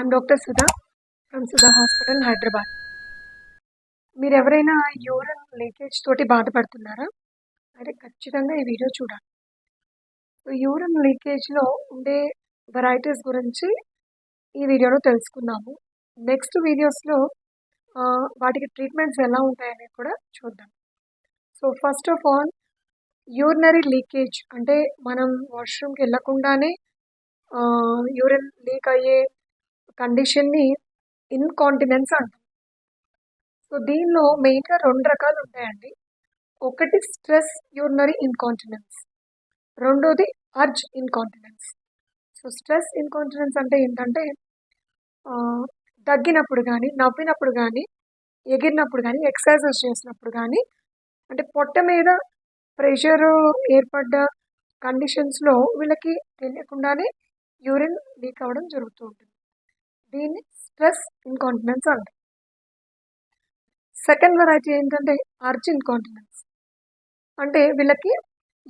I'm doctor Sudha from Sudha hospital Hyderabad. మీరు ఎవరైనా urine leakage తోటి బాధపడుతున్నారా? అయితే ఖచ్చితంగా ఈ వీడియో చూడాలి. యూరిన్ లీకేజ్లో ఉండే వెరైటీస్ గురించి ఈ వీడియోలో తెలుసుకుందాము. నెక్స్ట్ వీడియోస్లో వాటికి ట్రీట్మెంట్స్ ఎలా ఉంటాయనేది కూడా చూద్దాం. So first of all, urinary leakage అంటే మనం వాష్రూమ్కి వెళ్ళకుండానే యూరిన్ లీక్ అయ్యే కండిషన్ని ఇన్కాంటినెన్స్ అంటాం. సో దీనిలో మెయిన్గా 2 రకాలు ఉంటాయండి. ఒకటి స్ట్రెస్ యూరినరీ ఇన్కాంటినెన్స్, రెండోది urge incontinence. So stress incontinence అంటే ఏంటంటే దగ్గినప్పుడు కానీ, నవ్వినప్పుడు కానీ, ఎగిరినప్పుడు కానీ, ఎక్సర్సైజెస్ చేసినప్పుడు కానీ, అంటే పొట్ట మీద ప్రెషర్ ఏర్పడ్డ కండిషన్స్లో వీళ్ళకి తెలియకుండానే యూరిన్ లీక్ అవ్వడం జరుగుతూ ఉంటుంది. దీన్ని స్ట్రెస్ ఇన్కాంటినెన్స్ అంటారు. సెకండ్ వెరైటీ ఏంటంటే అర్జ్ ఇన్కాంటినెన్స్. అంటే వీళ్ళకి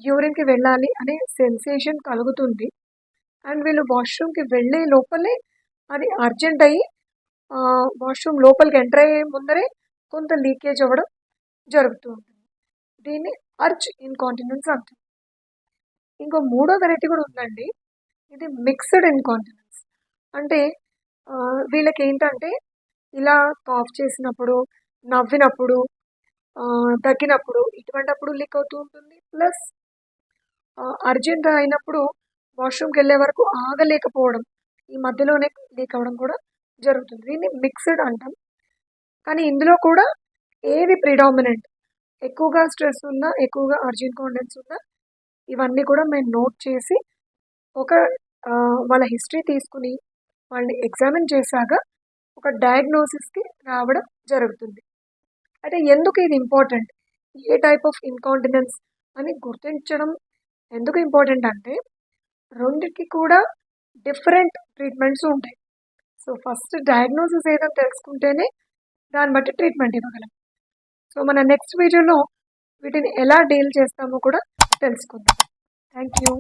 యూరిన్కి వెళ్ళాలి అనే సెన్సేషన్ కలుగుతుంది అండ్ వీళ్ళు వాష్రూమ్కి వెళ్ళే లోపలే అది అర్జెంట్ అయ్యి వాష్రూమ్ లోపలికి ఎంటర్ అయ్యే ముందరే కొంత లీకేజ్ అవ్వడం జరుగుతూ ఉంటుంది. దీన్ని అర్జ్ ఇన్కాంటినెన్స్ అంటారు. ఇంకో మూడో వెరైటీ కూడా ఉందండి. ఇది మిక్స్డ్ ఇన్కాంటినెన్స్. అంటే వీళ్ళకి ఏంటంటే ఇలా కాఫ్ చేసినప్పుడు, నవ్వినప్పుడు, దగ్గినప్పుడు ఇటువంటప్పుడు లీక్ అవుతూ ఉంటుంది. ప్లస్ అర్జెంట్ అయినప్పుడు వాష్రూమ్కి వెళ్ళే వరకు ఆగలేకపోవడం, ఈ మధ్యలోనే లీక్ అవ్వడం కూడా జరుగుతుంది. దీన్ని మిక్స్డ్ అంటాం. కానీ ఇందులో కూడా ఏది ప్రిడామినెంట్, ఎక్కువగా స్ట్రెస్ ఉందా, ఎక్కువగా అర్జ్ ఇన్కాంటినెన్స్ ఉందా, ఇవన్నీ కూడా మేము నోట్ చేసి ఒక వాళ్ళ హిస్టరీ తీసుకుని వాళ్ళని ఎగ్జామిన్ చేశాక ఒక డయాగ్నోసిస్కి రావడం జరుగుతుంది. అయితే ఎందుకు ఇది important, A type of incontinence అని గుర్తించడం ఎందుకు ఇంపార్టెంట్ అంటే రెండిటికి కూడా డిఫరెంట్ ట్రీట్మెంట్స్ ఉంటాయి. సో ఫస్ట్ డయాగ్నోసిస్ ఏదో తెలుసుకుంటేనే దాన్ని బట్టి ట్రీట్మెంట్ ఇవ్వగలం. సో మన నెక్స్ట్ వీడియోలో వీటిని ఎలా డీల్ చేస్తామో కూడా తెలుసుకుందాం. Thank you.